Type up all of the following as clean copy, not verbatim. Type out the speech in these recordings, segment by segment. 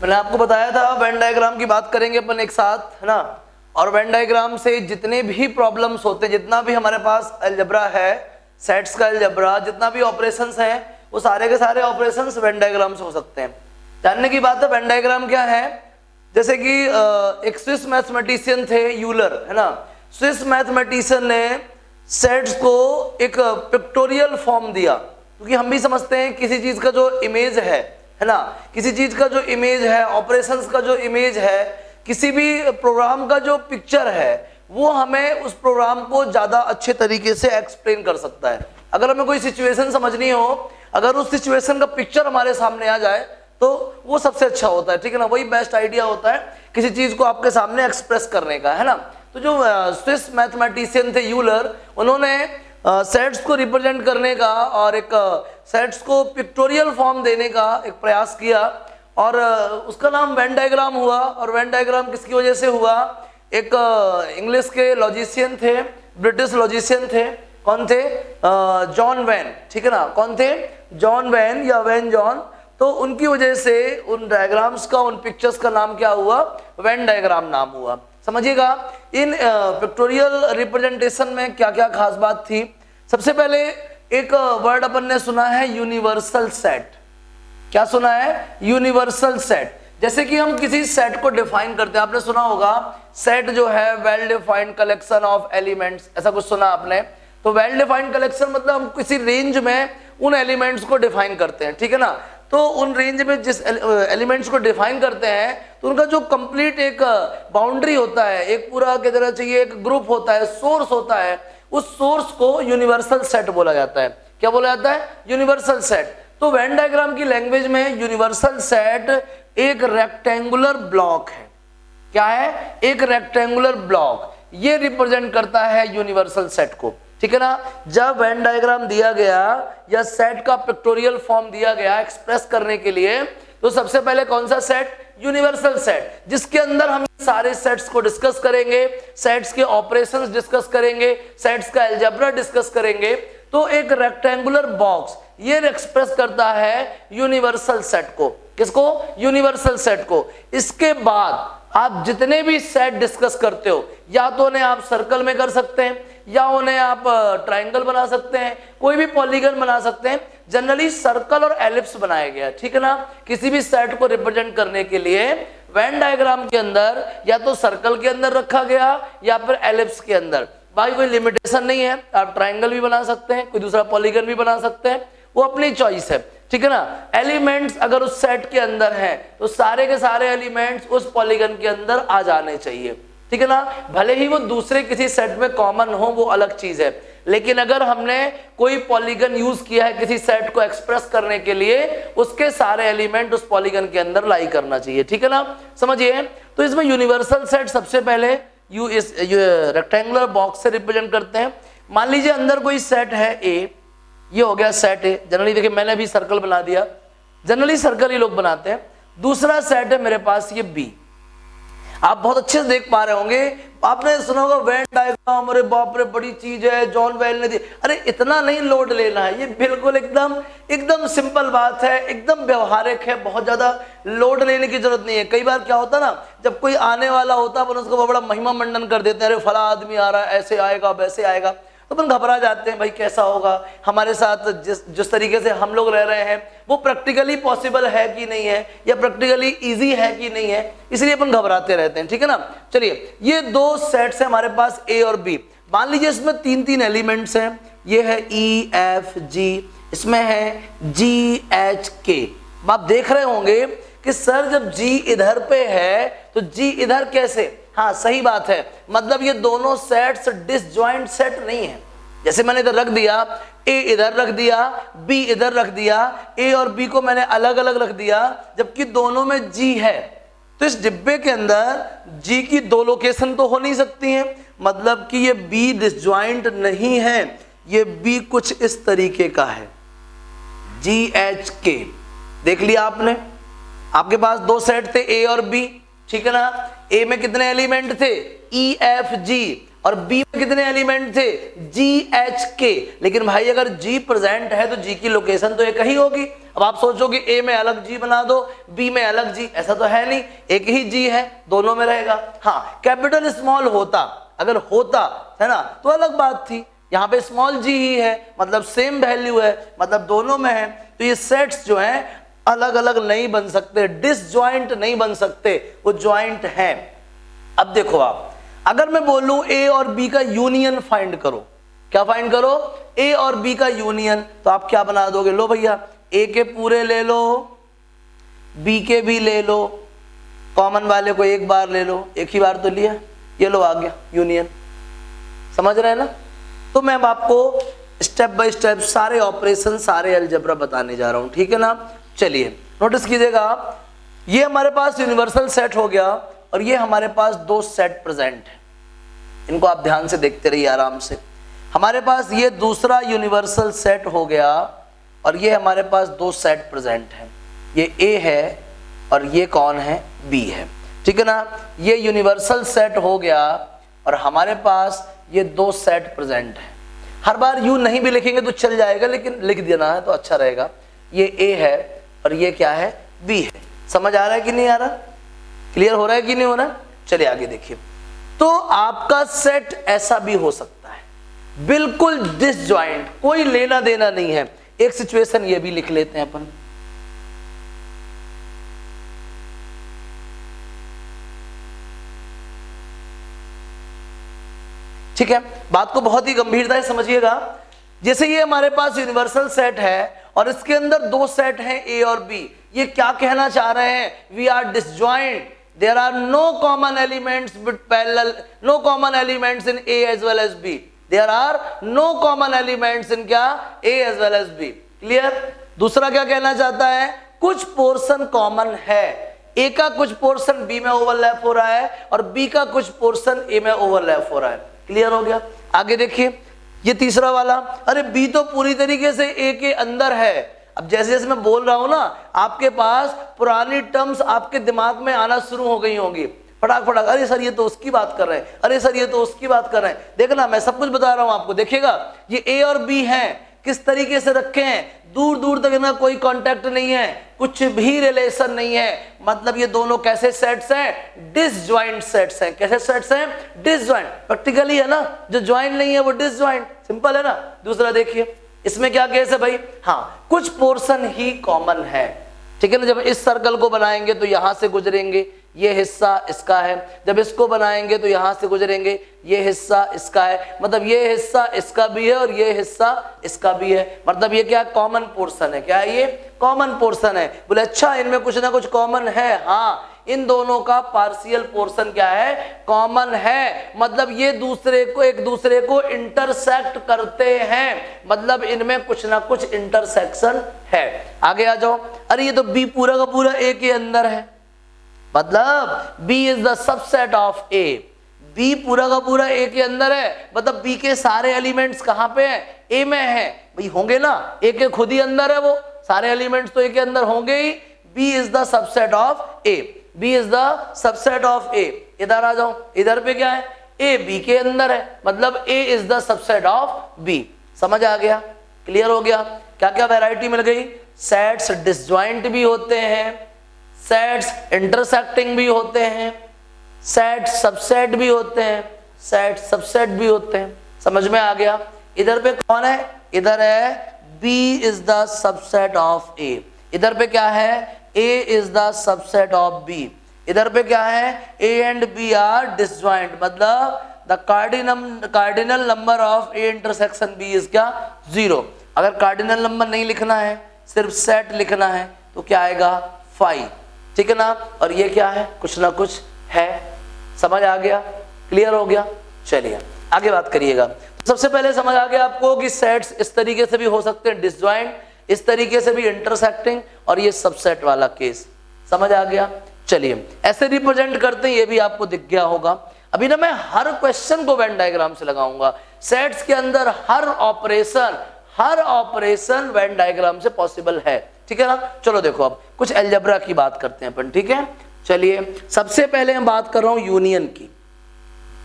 मैंने आपको बताया था वेन डायग्राम की बात करेंगे अपन एक साथ, है ना। और वेन डायग्राम से जितने भी प्रॉब्लम्स होते हैं, जितना भी हमारे पास अलजेब्रा है, सेट्स का अलजेब्रा, जितना भी ऑपरेशंस हैं, वो सारे के सारे ऑपरेशंस वेन डायग्राम से हो सकते हैं। जानने की बात है वेन डायग्राम क्या है। जैसे कि एक स्विस मैथमेटिशियन थे यूलर, है ना। स्विस मैथमेटिशियन ने सेट्स को एक पिक्टोरियल फॉर्म दिया, क्योंकि हम भी समझते हैं किसी चीज का जो इमेज है ना, किसी चीज का जो इमेज है, ऑपरेशंस का जो इमेज है, किसी भी प्रोग्राम का जो पिक्चर है, वो हमें उस प्रोग्राम को ज्यादा अच्छे तरीके से एक्सप्लेन कर सकता है। अगर हमें कोई सिचुएशन समझनी हो, अगर उस सिचुएशन का पिक्चर हमारे सामने आ जाए तो वो सबसे अच्छा होता है, ठीक है ना। वही बेस्ट आइडिया होता है किसी चीज को आपके सामने एक्सप्रेस करने का, है ना। तो जो स्विस मैथमेटिशियन थे यूलर, उन्होंने सेट्स को रिप्रेजेंट करने का और एक सेट्स को पिक्टोरियल फॉर्म देने का एक प्रयास किया, और उसका नाम वेन डायग्राम हुआ। और वेन डायग्राम किसकी वजह से हुआ? एक इंग्लिश के लॉजिशियन थे, ब्रिटिश लॉजिशियन थे। कौन थे? जॉन वेन, ठीक है ना। कौन थे? जॉन वेन या वेन जॉन। तो उनकी वजह से उन डायग्राम्स का, उन पिक्चर्स का नाम क्या हुआ? वेन डायग्राम नाम हुआ। समझिएगा इन पिक्टोरियल रिप्रेजेंटेशन में क्या क्या खास बात थी। सबसे पहले एक वर्ड अपन ने सुना है, यूनिवर्सल सेट। क्या सुना है? Universal set. जैसे कि हम किसी सेट को डिफाइन करते हैं, आपने सुना होगा सेट जो है well defined collection of elements, ऐसा कुछ सुना आपने। तो वेल डिफाइंड कलेक्शन मतलब हम किसी रेंज में उन एलिमेंट्स को डिफाइन करते हैं, ठीक है ना। तो उन रेंज में जिस एलिमेंट्स को डिफाइन करते हैं, तो उनका जो कंप्लीट एक बाउंड्री होता है, एक पूरा की तरह चाहिए, एक ग्रुप होता है, सोर्स होता है, उस सोर्स को यूनिवर्सल सेट बोला जाता है। क्या बोला जाता है? Universal set. तो वेन डायग्राम की लैंग्वेज में यूनिवर्सल सेट एक रेक्टेंगुलर ब्लॉक है। क्या है? एक रेक्टेंगुलर ब्लॉक। ये रिप्रेजेंट करता है यूनिवर्सल सेट को, ठीक है ना। जब वेन डायग्राम दिया गया या सेट का पिक्टोरियल फॉर्म दिया गया एक्सप्रेस करने के लिए, तो सबसे पहले कौन सा सेट? यूनिवर्सल सेट, जिसके अंदर हम सारे सेट्स को डिस्कस करेंगे, सेट्स के ऑपरेशंस डिस्कस करेंगे, सेट्स का अलजेब्रा डिस्कस करेंगे। तो एक रेक्टेंगुलर बॉक्स ये एक्सप्रेस करता है यूनिवर्सल सेट को। किसको? यूनिवर्सल सेट को। इसके बाद आप जितने भी सेट डिस्कस करते हो, या तो उन्हें आप सर्कल में कर सकते हैं, या उन्हें आप ट्राइंगल बना सकते हैं, कोई भी पॉलीगन बना सकते हैं। जनरली सर्कल और एलिप्स बनाया गया, ठीक है ना। किसी भी सेट को रिप्रेजेंट करने के लिए वेन डायग्राम के अंदर या तो सर्कल के अंदर रखा गया या फिर एलिप्स के अंदर। भाई कोई लिमिटेशन नहीं है, आप ट्राइंगल भी बना सकते हैं, कोई दूसरा पॉलीगन भी बना सकते हैं, वो अपनी चॉइस है, ठीक है ना। एलिमेंट्स अगर उस सेट के अंदर हैं, तो सारे के सारे एलिमेंट्स उस पॉलीगन के अंदर आ जाने चाहिए, ठीक है ना। भले ही वो दूसरे किसी सेट में कॉमन हो, वो अलग चीज है, लेकिन अगर हमने कोई पॉलीगन यूज किया है किसी सेट को एक्सप्रेस करने के लिए, उसके सारे एलिमेंट उस पॉलीगन के अंदर लाई करना चाहिए, ठीक है ना। समझिए, तो इसमें यूनिवर्सल सेट सबसे पहले इस रेक्टेंगुलर बॉक्स से रिप्रेजेंट करते हैं। मान लीजिए अंदर कोई सेट है ए, ये हो गया सेट ए। जनरली देखिए मैंने भी सर्कल बना दिया, जनरली सर्कल ही लोग बनाते हैं। दूसरा सेट है मेरे पास ये बी। आप बहुत अच्छे से देख पा रहे होंगे, आपने सुना होगा वेन डायग्राम, अरे बाप रे बड़ी चीज है, जॉन वेल ने दी। अरे इतना नहीं लोड लेना है, ये बिल्कुल एकदम सिंपल बात है, एकदम व्यवहारिक है, बहुत ज्यादा लोड लेने की जरूरत नहीं है। कई बार क्या होता है ना, जब कोई आने वाला होता है अपन उसको बड़ा महिमा मंडन कर देते हैं, अरे फला आदमी आ रहा है, ऐसे आएगा वैसे आएगा, तो अपन घबरा जाते हैं, भाई कैसा होगा हमारे साथ, जिस तरीके से हम लोग रह रहे हैं वो प्रैक्टिकली पॉसिबल है कि नहीं है, या प्रैक्टिकली इजी है कि नहीं है, इसलिए अपन घबराते रहते हैं, ठीक है ना। चलिए, ये दो सेट्स हैं हमारे पास ए और बी। मान लीजिए इसमें तीन तीन एलिमेंट्स हैं, ये है ई एफ जी, इसमें है जी एच के। आप देख रहे होंगे कि सर जब जी इधर पे है तो जी इधर कैसे? हाँ सही बात है, मतलब ये दोनों सेट्स डिसजॉइंट सेट नहीं है। जैसे मैंने इधर रख दिया, ए इधर रख दिया, बी इधर रख दिया, ए और बी को मैंने अलग अलग रख दिया, जबकि दोनों में जी है। तो इस डिब्बे के अंदर जी की दो लोकेशन तो हो नहीं सकती हैं, मतलब कि ये बी डिसजॉइंट नहीं है, ये बी कुछ इस तरीके का है, जी एच के। देख लिया आपने, आपके पास दो सेट थे ए और बी, ठीक है ना। ए में कितने एलिमेंट थे? ई एफ जी, और बी में कितने एलिमेंट थे, जी एच के। लेकिन भाई अगर जी प्रेजेंट है तो जी की लोकेशन तो एक ही होगी। अब आप सोचोगे ए में अलग जी बना दो, बी में अलग जी, ऐसा तो है नहीं, एक ही जी है, दोनों में रहेगा। हाँ कैपिटल स्मॉल होता, अगर होता है ना तो अलग बात थी। यहाँ पे स्मॉल जी ही है, मतलब सेम वैल्यू है, मतलब दोनों में है। तो ये सेट्स जो हैं अलग अलग नहीं बन सकते, डिसजॉइंट नहीं बन सकते, वो जॉइंट हैं। अब देखो आप, अगर मैं बोलूं ए और बी का यूनियन फाइंड करो, क्या फाइंड करो, ए और बी का यूनियन, तो आप क्या बना दोगे, लो भैया ए के पूरे ले लो, बी के भी ले लो, कॉमन वाले को एक बार ले लो, एक ही बार तो लिया, ये लो आ गया यूनियन। समझ रहे हैं ना। तो मैं अब आपको स्टेप बाय स्टेप सारे ऑपरेशन, सारे अलजेब्रा बताने जा रहा हूं, ठीक है ना। चलिए नोटिस कीजिएगा, ये हमारे पास यूनिवर्सल सेट हो गया और ये हमारे पास दो सेट प्रेजेंट है। इनको आप ध्यान से देखते रहिए आराम से। हमारे पास ये दूसरा यूनिवर्सल सेट हो गया और ये हमारे पास दो सेट प्रेजेंट है, ये ए है और ये कौन है, बी है, ठीक है ना। ये यूनिवर्सल सेट हो गया और हमारे पास ये दो सेट प्रेजेंट है। हर बार यू नहीं भी लिखेंगे तो चल जाएगा, लेकिन लिख देना है तो अच्छा रहेगा। ये ए है और ये क्या है, बी है। समझ आ रहा है कि नहीं आ रहा, क्लियर हो रहा है कि नहीं हो रहा। चलिए आगे देखिए। तो आपका सेट ऐसा भी हो सकता है, बिल्कुल डिसजॉइंट, कोई लेना देना नहीं है। एक सिचुएशन ये भी लिख लेते हैं अपन, ठीक है। बात को बहुत ही गंभीरता से समझिएगा। जैसे ये हमारे पास यूनिवर्सल सेट है और इसके अंदर दो सेट हैं ए और बी, ये क्या कहना चाह रहे हैं, we are disjoint, there are no common elements with parallel, no common elements in A as well as B, there are no common elements in क्या, A as well as B. Clear. दूसरा क्या कहना चाहता है, कुछ portion common है, ए का कुछ पोर्शन बी में ओवरलैप हो रहा है और बी का कुछ पोर्शन ए में ओवरलैप हो रहा है। क्लियर हो गया। आगे देखिए ये तीसरा वाला, अरे बी तो पूरी तरीके से ए के अंदर है। अब जैसे जैसे मैं बोल रहा हूं ना, आपके पास पुरानी टर्म्स आपके दिमाग में आना शुरू हो गई होंगी, फटाक फटाक, अरे सर ये तो उसकी बात कर रहे हैं, अरे सर ये तो उसकी बात कर रहे हैं। देखना मैं सब कुछ बता रहा हूं आपको, देखिएगा ये ए और बी हैं, किस तरीके से रखे हैं, दूर दूर तक इनका कोई कांटेक्ट नहीं है, कुछ भी रिलेशन नहीं है। मतलब ये दोनों कैसे सेट्स हैं, डिसजॉइंट सेट्स हैं। कैसे सेट्स हैं, डिसजॉइंट। प्रैक्टिकली है ना, जो ज्वाइन नहीं है वो डिसजॉइंट, सिंपल है ना। दूसरा देखिए, इसमें क्या केस है भाई, हाँ कुछ पोर्शन ही कॉमन है, ठीक है ना। जब इस सर्कल को बनाएंगे तो यहां से गुजरेंगे, ये हिस्सा इसका है। जब इसको बनाएंगे तो यहां से गुजरेंगे, ये हिस्सा इसका है। मतलब ये हिस्सा इसका भी है और ये हिस्सा इसका भी है। मतलब ये क्या कॉमन पोर्शन है, क्या है ये कॉमन पोर्शन है। बोले अच्छा इनमें कुछ ना कुछ कॉमन है, हाँ इन दोनों का पार्शियल पोर्शन क्या है, कॉमन है। मतलब ये दूसरे को, एक दूसरे को इंटरसेक्ट करते हैं, मतलब इनमें कुछ ना कुछ इंटरसेक्शन है। आगे आ जाओ, अरे ये तो बी पूरा का पूरा ए के अंदर है, मतलब B is the subset of A, B पूरा का पूरा A के अंदर है, मतलब B के सारे एलिमेंट्स कहां पे हैं, A में है। भाई होंगे ना, A के खुद ही अंदर है, वो सारे एलिमेंट्स तो A के अंदर होंगे ही। B is the subset of A, B is the subset of A। इधर आ जाओ, इधर पे क्या है, A B के अंदर है, मतलब A is the subset of B। समझ आ गया, क्लियर हो गया। क्या क्या वैरायटी मिल गई, सेट्स डिसजॉइंट भी होते हैं, सेट्स इंटरसेक्टिंग भी होते हैं, सेट सबसेट भी होते हैं, सेट सबसेट भी होते हैं। समझ में आ गया। इधर पे कौन है, इधर है B is the subset of A। इधर पे क्या है, A is the subset of B। इधर पे क्या है, A and B are disjoint, मतलब the cardinal number of A intersection B is क्या, 0। अगर कार्डिनल नंबर नहीं लिखना है, सिर्फ सेट लिखना है, तो क्या आएगा 5, ठीक है ना। और ये क्या है, कुछ ना कुछ है। समझ आ गया, क्लियर हो गया। चलिए आगे बात करिएगा। सबसे पहले समझ आ गया आपको कि सेट्स इस तरीके से भी हो सकते हैं डिसजॉइंट, इस तरीके से भी इंटरसेक्टिंग, और ये सबसेट वाला केस समझ आ गया। चलिए ऐसे रिप्रेजेंट करते हैं, ये भी आपको दिख गया होगा। अभी ना मैं हर क्वेश्चन को वेन डायग्राम से लगाऊंगा। सेट्स के अंदर हर ऑपरेशन वेन डायग्राम से पॉसिबल है, ठीक है ना। चलो देखो अब कुछ अलजेब्रा की बात करते हैं अपन, ठीक है। चलिए सबसे पहले मैं बात कर रहा हूं यूनियन की।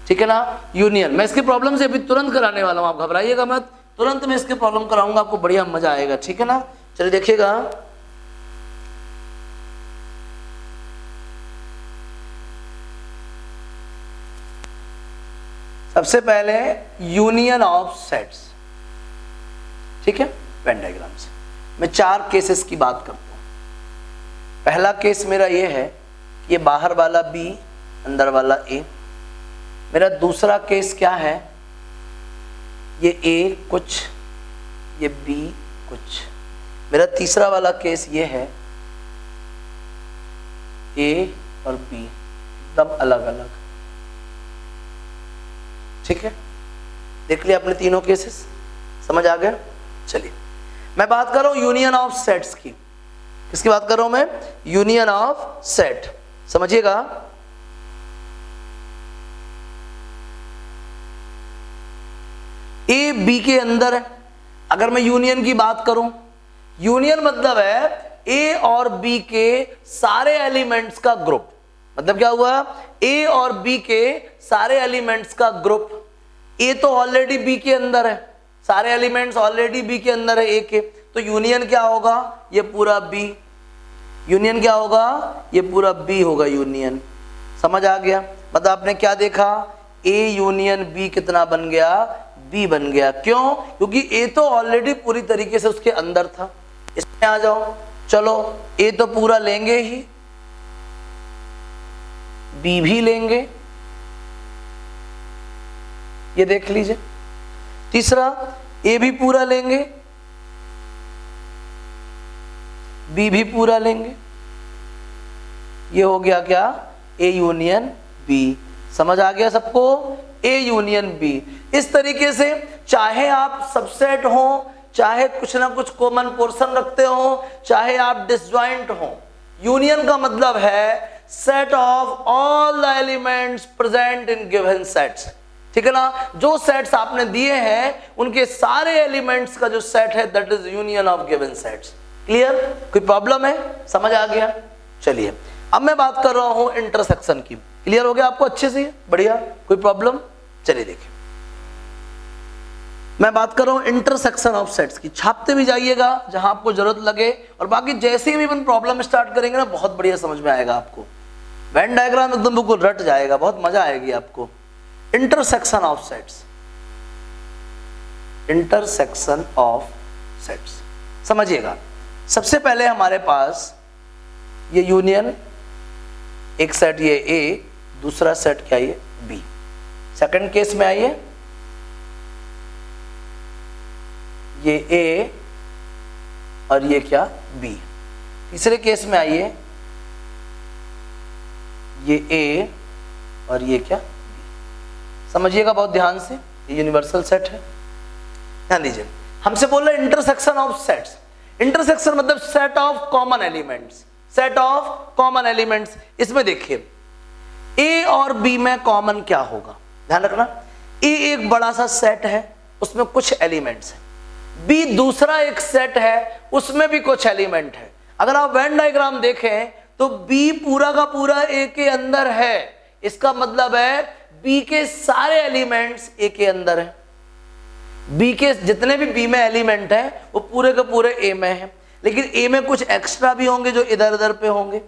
ठीक है ना, यूनियन। मैं इसके प्रॉब्लम से अभी तुरंत कराने वाला हूँ, आप घबराइएगा मत, तुरंत मैं इसके प्रॉब्लम कराऊंगा, आपको बढ़िया मजा आएगा, ठीक है ना। चलिए देखिएगा, सबसे पहले यूनियन ऑफ सेट्स, ठीक है, वेन डायग्राम से मैं 4 केसेस की बात करता हूं। पहला केस मेरा ये है, ये बाहर वाला B, अंदर वाला A। मेरा दूसरा केस क्या है, ये A कुछ, ये B कुछ। मेरा तीसरा वाला केस ये है, A और B एकदम अलग अलग, ठीक है। देख लिया अपने तीनों केसेस, समझ आ गया। चलिए मैं बात कर रहा हूं यूनियन ऑफ सेट्स की। किसकी बात कर रहा हूं मैं, यूनियन ऑफ सेट। समझिएगा, ए बी के अंदर है। अगर मैं यूनियन की बात करूं, यूनियन मतलब है ए और बी के सारे एलिमेंट्स का ग्रुप। मतलब क्या हुआ, ए और बी के सारे एलिमेंट्स का ग्रुप। ए तो ऑलरेडी बी के अंदर है, सारे एलिमेंट्स ऑलरेडी बी के अंदर है ए के, तो यूनियन क्या होगा, ये पूरा बी। यूनियन क्या होगा, ये पूरा बी होगा यूनियन। समझ आ गया। मतलब आपने क्या देखा, ए यूनियन बी कितना बन गया, बी बन गया। क्यों, क्योंकि ए तो ऑलरेडी पूरी तरीके से उसके अंदर था। इसमें आ जाओ, चलो ए तो पूरा लेंगे ही, बी भी लेंगे, ये देख लीजिए। तीसरा, ए भी पूरा लेंगे, बी भी पूरा लेंगे। ये हो गया क्या, ए यूनियन बी। समझ आ गया सबको, ए यूनियन बी। इस तरीके से चाहे आप सबसेट हो, चाहे कुछ ना कुछ कॉमन पोर्शन रखते हो, चाहे आप डिसजॉइंट हो, यूनियन का मतलब है set of all the elements present in given sets. ठीक है ना, जो सेट्स आपने दिए हैं उनके सारे एलिमेंट्स का जो सेट है that is union of given sets. Clear, कोई प्रॉब्लम है, समझ आ गया। चलिए अब मैं बात कर रहा हूं इंटरसेक्शन की। क्लियर हो गया आपको अच्छे से, बढ़िया, कोई प्रॉब्लम। चलिए देखिए, मैं बात कर रहा हूं इंटरसेक्शन ऑफ सेट्स की। छापते भी जाइएगा जहां आपको जरूरत लगे, और बाकी जैसे भी अपन प्रॉब्लम स्टार्ट करेंगे ना, बहुत बढ़िया समझ में आएगा आपको। वेन डायग्राम एकदम बिल्कुल रट जाएगा, बहुत मजा आएगी आपको। Intersection of sets, intersection of sets समझिएगा। सबसे पहले हमारे पास ये यूनियन, एक सेट ये ए, दूसरा सेट क्या ये बी। सेकंड केस में आइए, ये ए और ये क्या बी। तीसरे केस में आइए, ये ए और ये क्या बी। समझिएगा बहुत ध्यान से, ये यूनिवर्सल सेट है। ध्यान दीजिए, हमसे बोल रहे इंटरसेक्शन ऑफ सेट्स। इंटरसेक्शन मतलब set of common elements, set of common elements. इसमें देखिए ए और बी में कॉमन क्या होगा, ध्यान रखना। ए एक बड़ा सा सेट है, उसमें कुछ एलिमेंट्स हैं। बी दूसरा एक सेट है, उसमें भी कुछ एलिमेंट है। अगर आप वेन डायग्राम देखें तो बी पूरा का पूरा ए के अंदर है। इसका मतलब है बी के सारे एलिमेंट्स ए के अंदर है। बी के जितने भी बी में एलिमेंट हैं वो पूरे के पूरे ए में है, लेकिन ए में कुछ एक्स्ट्रा भी होंगे जो इधर उधर पे होंगे।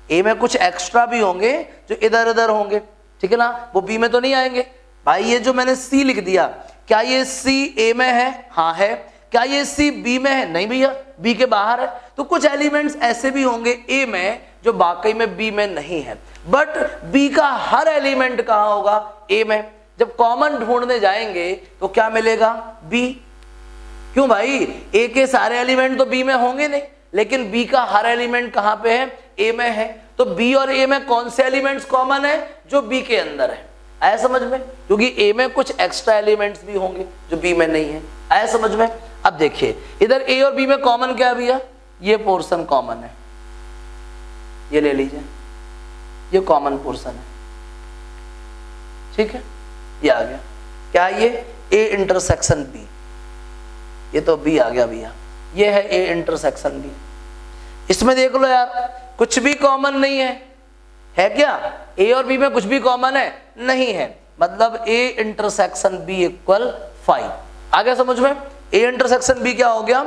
ए में कुछ एक्स्ट्रा भी होंगे जो इधर उधर होंगे, ठीक है ना, वो बी में तो नहीं आएंगे। भाई ये जो मैंने सी लिख दिया, क्या ये सी ए में है? हाँ है। क्या ये सी बी में है? नहीं भैया, बी के बाहर है। तो कुछ एलिमेंट्स ऐसे भी होंगे ए में जो वाकई में बी में नहीं है, बट बी का हर एलिमेंट कहाँ होगा? ए में। जब कॉमन ढूंढने जाएंगे तो क्या मिलेगा? बी। क्यों भाई, ए के सारे एलिमेंट तो बी में होंगे नहीं, लेकिन बी का हर एलिमेंट कहाँ पे है? ए में है। तो बी और ए में कौन से एलिमेंट्स कॉमन है? जो बी के अंदर है। आया समझ में? क्योंकि ए में कुछ एक्स्ट्रा एलिमेंट्स भी होंगे जो बी में नहीं है। आया समझ में? अब देखिए इधर ए और बी में कॉमन क्या है भैया? ये पोर्शन कॉमन है, ये ले लीजिए, ये कॉमन पोर्शन है, ठीक है। ये आ गया क्या? ये ए इंटरसेक्शन बी, ये तो बी आ गया भैया, ये है ए इंटरसेक्शन बी। इसमें देख लो यार, कुछ भी कॉमन नहीं है, है क्या? ए और बी में कुछ भी कॉमन है? नहीं है। मतलब A इंटरसेक्शन B इक्वल 5। आ गया समझ में? A इंटरसेक्शन B क्या हो गया?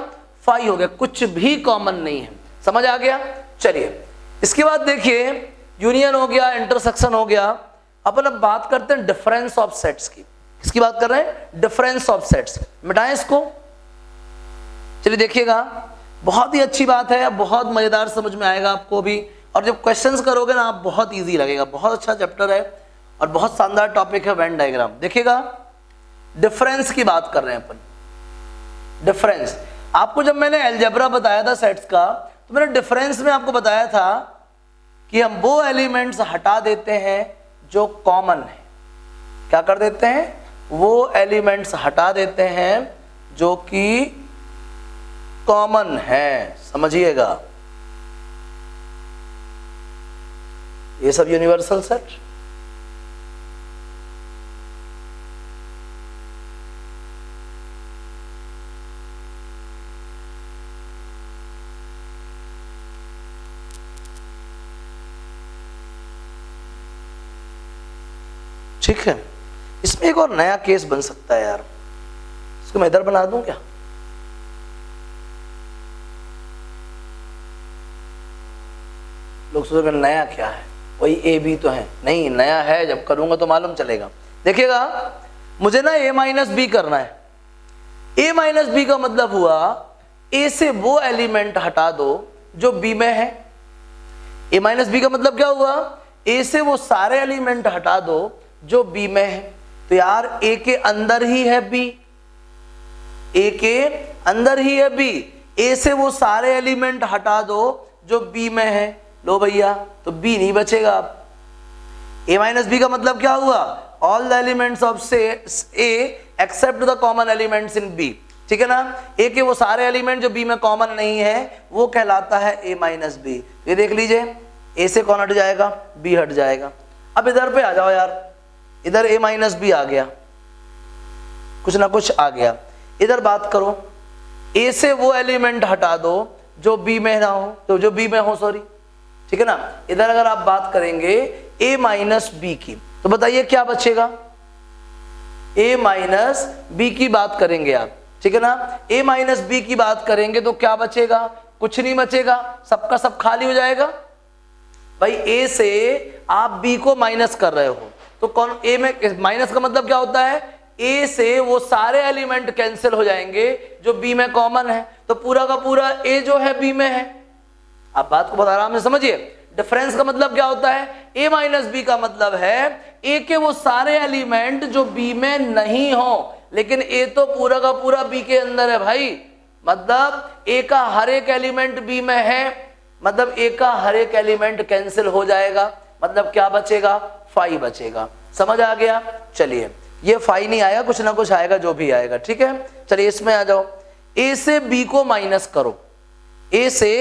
5 हो गया, कुछ भी कॉमन नहीं है। समझ आ गया? चलिए इसके बाद देखिए यूनियन हो गया, इंटरसेक्शन हो गया। अपन अब बात करते हैं डिफरेंस ऑफ सेट्स की। किसकी बात कर रहे हैं? Difference of sets. मिटाएं इसको। चलिए देखिएगा, बहुत ही अच्छी बात है, बहुत मजेदार समझ में आएगा आपको भी, और जब क्वेश्चंस करोगे ना आप बहुत इजी लगेगा। बहुत अच्छा चैप्टर है और बहुत शानदार टॉपिक है वेन डायग्राम। देखिएगा डिफरेंस की बात कर रहे हैं अपन। डिफरेंस आपको जब मैंने अलजेब्रा बताया था सेट्स का, तो मैंने डिफरेंस में आपको बताया था कि हम वो एलिमेंट्स हटा देते हैं जो कॉमन है। क्या कर देते हैं? वो एलिमेंट्स हटा देते हैं जो कि कॉमन है। समझिएगा, ये सब यूनिवर्सल सेट। ठीक है, इसमें एक और नया केस बन सकता है यार, इसको मैं इधर बना दूं क्या? लोग सोचेंगे नया क्या है, वही ए बी तो है। नहीं, नया है, जब करूंगा तो मालूम चलेगा। देखिएगा, मुझे ना a माइनस बी करना है। a माइनस बी का मतलब हुआ a से वो एलिमेंट हटा दो जो b में है। a माइनस बी का मतलब क्या हुआ? a से वो सारे एलिमेंट हटा दो जो b में है। तो यार a के अंदर ही है b, a के अंदर ही है b। a से वो सारे एलिमेंट हटा दो जो b में है। लो भैया, तो b नहीं बचेगा। अब a माइनस बी का मतलब क्या हुआ? ऑल द एलिमेंट्स ऑफ से a except the common elements in b। ठीक है ना? a के वो सारे एलिमेंट जो b में कॉमन नहीं है वो कहलाता है a माइनस बी। ये देख लीजिए, a से कौन हट जाएगा? b हट जाएगा। अब इधर पे आ जाओ यार, इधर a माइनस बी आ गया, कुछ ना कुछ आ गया। इधर बात करो, a से वो एलिमेंट हटा दो जो b में ना हो, तो जो b में हो, सॉरी। ठीक है ना? इधर अगर आप बात करेंगे a माइनस बी की, तो बताइए क्या बचेगा? a माइनस बी की बात करेंगे आप, ठीक है ना? a माइनस बी की बात करेंगे तो क्या बचेगा? कुछ नहीं बचेगा, सबका सब खाली हो जाएगा। भाई a से आप b को माइनस कर रहे हो, तो कौन a में माइनस का मतलब क्या होता है? a से वो सारे एलिमेंट कैंसिल हो जाएंगे जो b में कॉमन है, तो पूरा का पूरा a जो है b में है। आप बात को बहुत आराम से समझिए। डिफरेंस का मतलब क्या होता है? a माइनस बी का मतलब है a के वो सारे एलिमेंट जो b में नहीं हो, लेकिन a तो पूरा का पूरा b के अंदर है भाई। मतलब a का हर एक एलिमेंट b में है, मतलब a का हर एक एलिमेंट कैंसिल हो जाएगा। मतलब क्या बचेगा? 5 बचेगा। समझ आ गया? चलिए, ये 5 नहीं आएगा, कुछ ना कुछ आएगा, जो भी आएगा। ठीक है, चलिए इसमें आ जाओ। a से b को माइनस करो, a से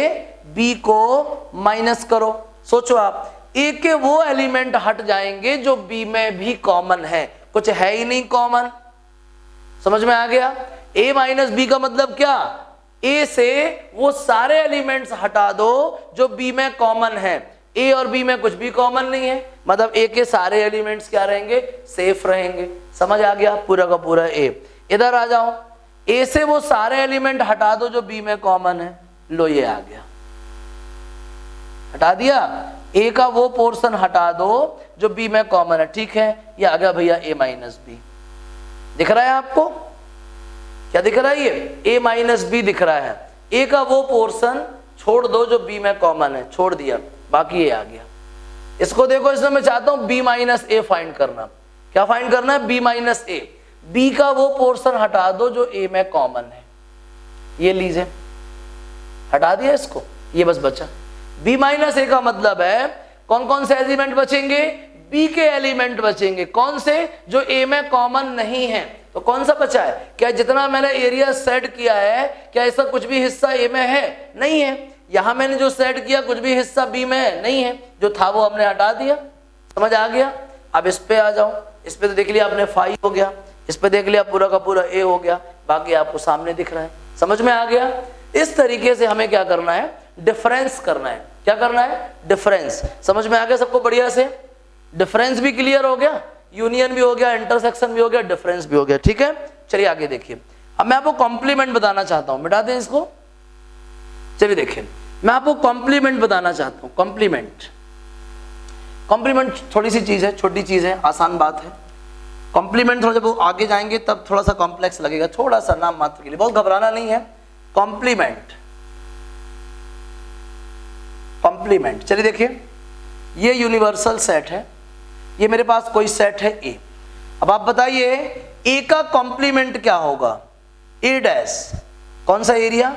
b को माइनस करो। सोचो आप, a के वो एलिमेंट हट जाएंगे जो b में भी कॉमन है, कुछ है ही नहीं कॉमन। समझ में आ गया? a माइनस बी का मतलब क्या? a से वो सारे एलिमेंट्स हटा दो जो b में कॉमन है। a और b में कुछ भी कॉमन नहीं है, मतलब a के सारे एलिमेंट्स क्या रहेंगे? सेफ रहेंगे। समझ आ गया? पूरा का पूरा a। इधर आ जाओ, a से वो सारे एलिमेंट हटा दो जो b में कॉमन है। लो, ये आ गया, हटा दिया। a का वो पोर्शन हटा दो जो b में कॉमन है। ठीक है, ये आ गया भैया a माइनस बी। दिख रहा है आपको? क्या दिख रहा है? ये a माइनस बी दिख रहा है। a का वो पोर्शन छोड़ दो जो b में कॉमन है, छोड़ दिया, बाकी ये आ गया। इसको देखो, इसमें मैं चाहता हूं b माइनस ए फाइंड करना। क्या फाइंड करना है? b माइनस ए। b का वो पोर्शन हटा दो जो a में कॉमन है। ये लीजिए, हटा दिया इसको, ये बस बचा। b माइनस ए का मतलब है कौन कौन से एलिमेंट बचेंगे? b के एलिमेंट बचेंगे। कौन से? जो a में कॉमन नहीं है। तो कौन सा बचा है? क्या जितना मैंने एरिया सेट किया है, क्या ऐसा कुछ भी हिस्सा a में है? नहीं है। यहां मैंने जो सेट किया कुछ भी हिस्सा b में है? नहीं है। जो था वो हमने हटा दिया। समझ आ गया? अब इस पे आ जाओ। इस पे तो देख लिया आपने 5 हो गया, इस पे देख लिया पूरा का पूरा a हो गया, बाकी आपको सामने दिख रहा है। समझ में आ गया? इस तरीके से हमें क्या करना है? डिफरेंस करना है। क्या करना है? डिफरेंस। समझ में आ गया सबको बढ़िया से? डिफरेंस भी क्लियर हो गया, यूनियन भी हो गया, इंटरसेक्शन भी हो गया, डिफरेंस भी हो गया। ठीक है, चलिए आगे देखिए। अब मैं आपको कॉम्प्लीमेंट बताना चाहता हूं, मिटा दें इसको। चलिए देखिए, मैं आपको कॉम्प्लीमेंट बताना चाहता हूं। कॉम्प्लीमेंट थोड़ी सी चीज है, छोटी चीज है, आसान बात है। कॉम्प्लीमेंट थोड़ा जब आगे जाएंगे तब थोड़ा सा कॉम्प्लेक्स लगेगा, थोड़ा सा नाम मात्र के लिए, बहुत घबराना नहीं है। कॉम्प्लीमेंट चलिए देखिए, ये यूनिवर्सल सेट है, ये मेरे पास कोई सेट है ए। अब आप बताइए ए का कॉम्प्लीमेंट क्या होगा? ए डैश, कौन सा एरिया?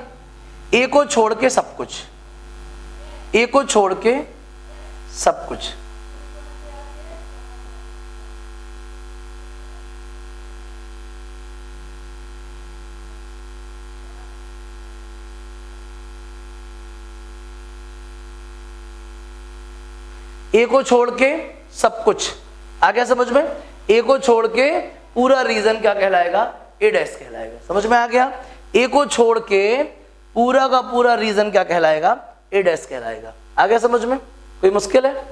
ए को छोड़ के सब कुछ, ए को छोड़ के सब कुछ। ए को छोड़ के सब कुछ आ गया समझ में? ए को छोड़ के पूरा रीजन क्या कहलाएगा? ए डैश कहलाएगा। समझ में आ गया? ए को छोड़ के पूरा का पूरा रीजन क्या कहलाएगा? ए डैश कहलाएगा। आ गया समझ में? कोई मुश्किल है?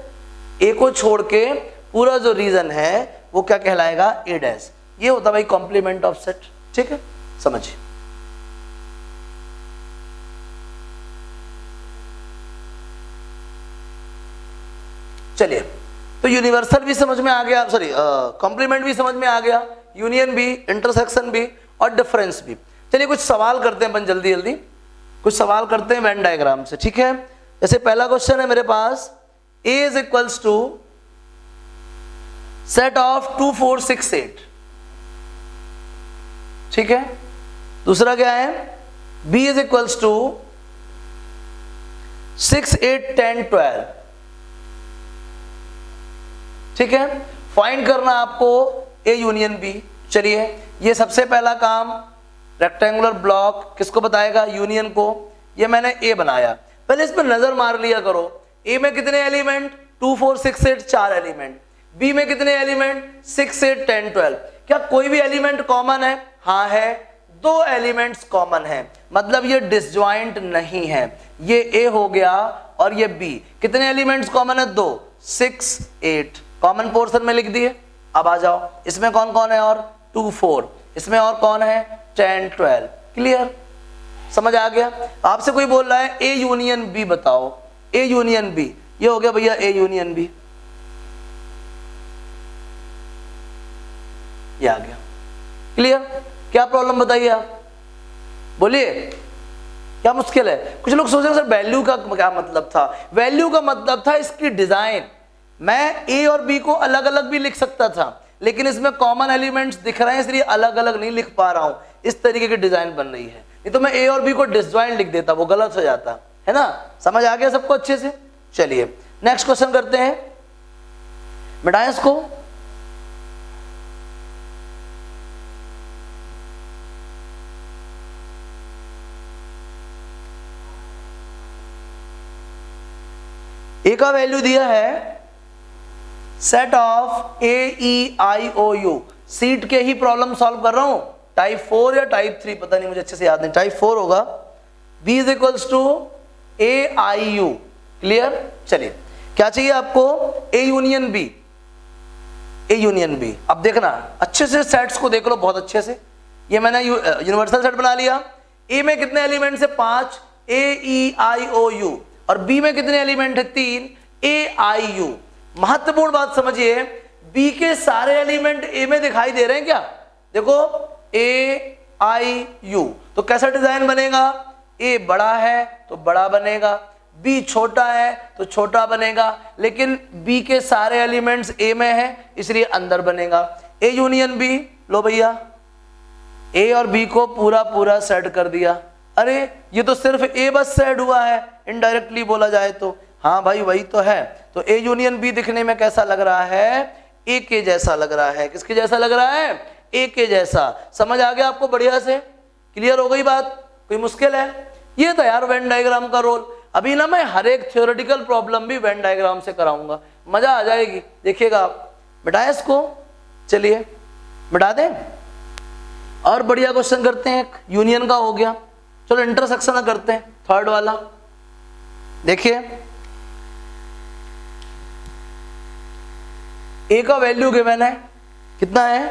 ए को छोड़ के पूरा जो रीजन है वो क्या कहलाएगा? ए डैश। ये होता भाई कॉम्प्लीमेंट ऑफ सेट। ठीक है, समझिए। चलिए, तो यूनिवर्सल भी समझ में आ गया, सॉरी कॉम्प्लीमेंट भी समझ में आ गया, यूनियन भी, इंटरसेक्शन भी और डिफरेंस भी। चलिए कुछ सवाल करते हैं अपन, जल्दी जल्दी कुछ सवाल करते हैं वेन डायग्राम से। ठीक है, जैसे पहला क्वेश्चन है मेरे पास, A is equals to set of 2 4 6 8। ठीक है, दूसरा क्या है? B is equals to 6 8 10 12। ठीक है, फाइंड करना आपको A यूनियन B। चलिए, ये सबसे पहला काम रेक्टेंगुलर ब्लॉक किसको बताएगा? यूनियन को। ये मैंने A बनाया, पहले इस पर नजर मार लिया करो। A में कितने एलिमेंट? 2 4 6 8, 4 एलिमेंट। B में कितने एलिमेंट? 6 8 10 12। क्या कोई भी एलिमेंट कॉमन है? हाँ है, 2 एलिमेंट्स कॉमन है, मतलब ये डिसजॉइंट नहीं है। ये A हो गया और ये B। कितने एलिमेंट्स कॉमन है? 2 6 8, कॉमन पोर्शन में लिख दिए। अब आ जाओ, इसमें कौन कौन है? और 2 4, इसमें और कौन है? 10 12। क्लियर, समझ आ गया? आपसे कोई बोल रहा है A यूनियन B बताओ, A यूनियन B, ये हो गया भैया A यूनियन B, ये आ गया। क्लियर? क्या प्रॉब्लम बताइए आप, बोलिए, क्या मुश्किल है? कुछ लोग सोच रहे हैं सर वैल्यू का क्या मतलब था? वैल्यू का मतलब था इसकी डिजाइन। मैं A और B को अलग अलग भी लिख सकता था, लेकिन इसमें कॉमन एलिमेंट्स दिख रहे हैं इसलिए अलग अलग नहीं लिख पा रहा हूं। इस तरीके की डिजाइन बन रही है, नहीं तो मैं A और B को डिसजॉइंट लिख देता, वो गलत हो जाता है ना। समझ आ गया सबको अच्छे से? चलिए नेक्स्ट क्वेश्चन करते हैं, मिटाएं इसको। A का वैल्यू दिया है सेट ऑफ AEIOU। सीट के ही प्रॉब्लम सॉल्व कर रहा हूं, टाइप 4 या टाइप 3 पता नहीं, मुझे अच्छे से याद नहीं, टाइप 4 होगा। B is equals to AIU। Clear? चलिए, क्या चाहिए आपको? A union B, A union B। अब देखना अच्छे से, सेट्स को देख लो बहुत अच्छे से। ये मैंने यूनिवर्सल सेट बना लिया। A में कितने एलिमेंट्स है? 5, AEIOU। और B में कितने एलिमेंट है? 3, AIU। महत्वपूर्ण बात समझिए, B के सारे एलिमेंट A में दिखाई दे रहे हैं क्या? देखो AIU, तो कैसा डिजाइन बनेगा? A बड़ा है तो बड़ा बनेगा, B छोटा है तो छोटा बनेगा, लेकिन B के सारे एलिमेंट्स A में है इसलिए अंदर बनेगा। A यूनियन B, लो भैया A और B को पूरा पूरा सेट कर दिया। अरे ये तो सिर्फ A बस सेट हुआ है, इनडायरेक्टली बोला जाए तो। हाँ भाई वही तो है। तो A यूनियन B दिखने में कैसा लग रहा है? A के जैसा लग रहा है। किसके जैसा लग रहा है? A के जैसा। समझ आ गया आपको बढ़िया से? क्लियर हो गई बात? कोई मुश्किल है? ये था यार वेन डायग्राम का रोल। अभी ना मैं हर एक थ्योरेटिकल प्रॉब्लम भी वेन डायग्राम से कराऊंगा, मजा आ जाएगी, देखिएगा आप। मिटाएं इसको, चलिए मिटा दें। और बढ़िया क्वेश्चन करते हैं, एक यूनियन का हो गया, चलो इंटरसेक्शन करते हैं, थर्ड वाला। देखिए A का वैल्यू गिवन है कितना है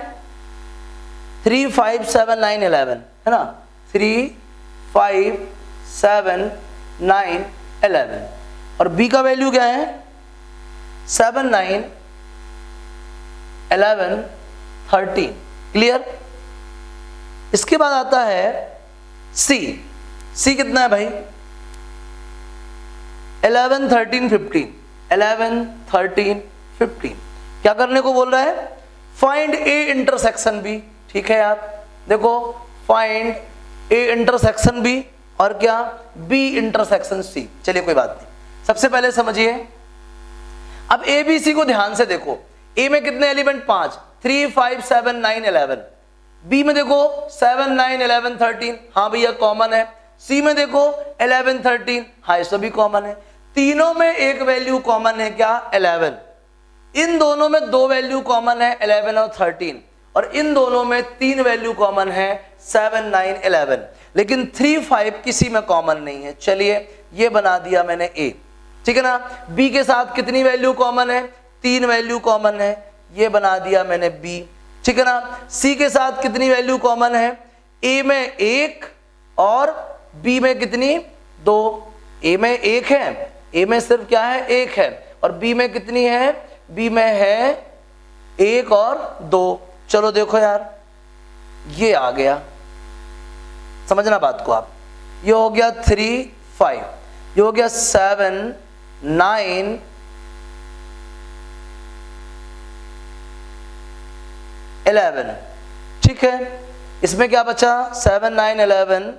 3 5 7 9 11 है ना, 3 5 7 9 11 और b का वैल्यू क्या है 7 9 11 13। क्लियर। इसके बाद आता है c। c कितना है भाई 11 13 15। 11 13 15 क्या करने को बोल रहा है फाइंड a इंटरसेक्शन b। ठीक है यार, देखो फाइंड a इंटरसेक्शन b और क्या b इंटरसेक्शन c। चलिए कोई बात नहीं, सबसे पहले समझिए। अब a b c को ध्यान से देखो। a में कितने एलिमेंट 5 3 5 7 9 11। b में देखो 7 9 11 13, हाँ भैया कॉमन है। c में देखो 11 13, हाँ इसमें भी कॉमन है। तीनों में एक वैल्यू कॉमन है क्या 11। इन दोनों में दो वैल्यू कॉमन है 11 और 13 और इन दोनों में तीन वैल्यू कॉमन है 7 9 11। लेकिन 3 5 किसी में कॉमन नहीं है। चलिए ये बना दिया मैंने a। ठीक है ना। b के साथ कितनी वैल्यू कॉमन है 3 वैल्यू कॉमन है, ये बना दिया मैंने b। ठीक है ना। c के साथ कितनी वैल्यू कॉमन है a में 1 और b में कितनी 2। a में 1 है, a में सिर्फ क्या है 1 है और b में कितनी है b में है 1 और 2। चलो देखो यार ये आ गया, समझना बात को आप। ये हो गया 3 5, ये हो गया 7 9 11। ठीक है, इसमें क्या बचा 7 9 11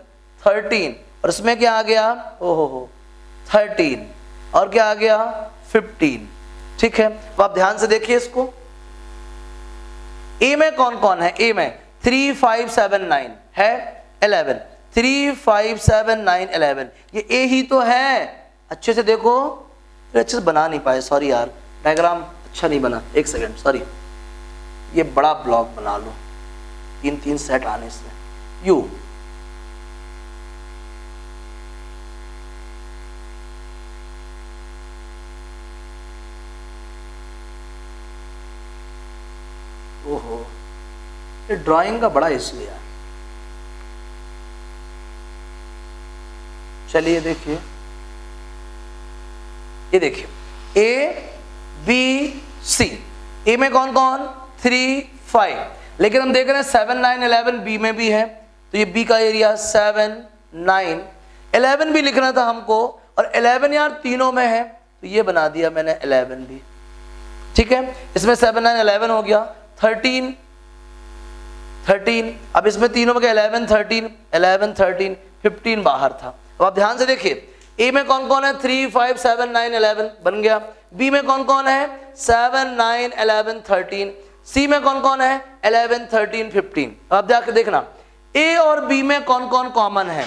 13 और इसमें क्या आ गया ओहो 13 और क्या आ गया 15। ठीक है, अब आप ध्यान से देखिए इसको। a में कौन कौन है, a में 3 5 7 9 है 11, 3 5 7 9 11, ये a ही तो है। अच्छे से देखो, अच्छे से बना नहीं पाए, सॉरी यार, डायग्राम अच्छा नहीं बना, एक सेकंड सॉरी। ये बड़ा ब्लॉक बना लो, 3 सेट आने से। यू ओहो, ये ड्राइंग का बड़ा इशू है। चलिए देखिए, ये देखिए A B C, A में कौन कौन 3 5, लेकिन हम देख रहे हैं 7 9 11 B में भी है, तो ये B का एरिया 7 9 11 भी लिखना था हमको और 11 यार तीनों में है, तो ये बना दिया मैंने 11 भी। ठीक है, इसमें 7 9 11 हो गया 13 13, अब इसमें तीनों में 11 13 11 13 15 बाहर था। अब आप ध्यान से देखिए, A में कौन कौन है 3 5 7 9 11 बन गया, B में कौन कौन है 7 9 11 13, C में कौन कौन है 11 13 15। अब जाके देखना A और B में कौन कौन कॉमन है,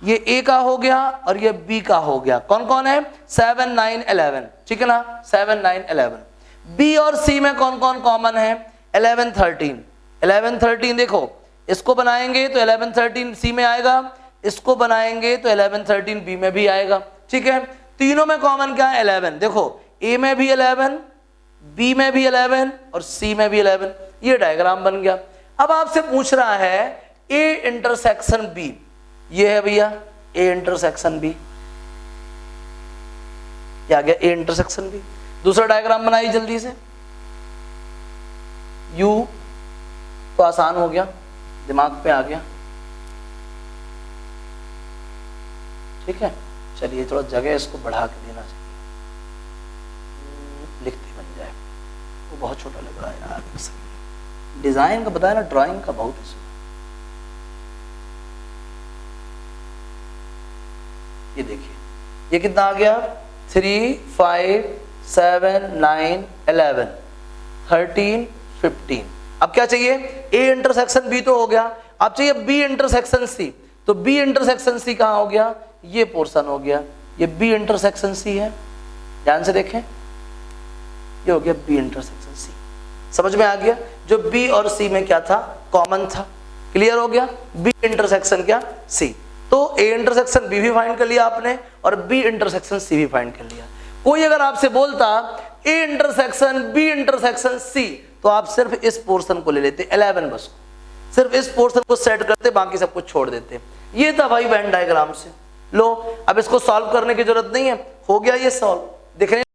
ये A का हो गया और ये B का हो गया। कौन कौन है 7 9 11, ठीक है ना 7 9 11। B और C में कौन कौन कॉमन है 11 13, 11 13 देखो, इसको बनाएंगे तो 11 13 C में आएगा, इसको बनाएंगे तो 11 13 B में भी आएगा। ठीक है, तीनों में कॉमन क्या है 11। देखो A में भी 11, B में भी 11 और C में भी 11। ये डायग्राम बन गया। अब आपसे पूछ रहा है A इंटरसेक्शन B, ये है भैया A इंटरसेक्शन B, ये आ गया A इंटरसेक्शन B। दूसरा डायग्राम बनाइए जल्दी से। U तो आसान हो गया, दिमाग पे आ गया। ठीक है, चलिए थोड़ा जगह इसको बढ़ा के देना चाहिए, लिखते बन जाए। वो बहुत छोटा लग रहा है यार, डिजाइन का बताया ना, ड्राइंग का बहुत इशू। ये देखिए, ये कितना आ गया 3 5 7 9 11 13 15। अब क्या चाहिए A इंटरसेक्शन B तो हो गया, अब चाहिए B इंटरसेक्शन C। तो B इंटरसेक्शन C कहाँ हो गया, ये पोर्शन हो गया, ये B इंटरसेक्शन C है। ध्यान से देखें, ये हो गया B इंटरसेक्शन C। समझ में आ गया, जो B और C में क्या था कॉमन था। क्लियर हो गया, B इंटरसेक्शन क्या C। तो A इंटरसेक्शन B भी फाइंड कर लिया आपने और B इंटरसेक्शन C भी फाइंड कर लिया। कोई अगर आपसे बोलता A intersection B intersection C, तो आप सिर्फ इस पोर्शन को ले लेते 11 बस को, सिर्फ इस पोर्शन को सेट करते, बाकी सब कुछ छोड़ देते। ये था भाई वेन डायग्राम से। लो अब इसको सॉल्व करने की जरूरत नहीं है, हो गया ये सॉल्व। दिख रहे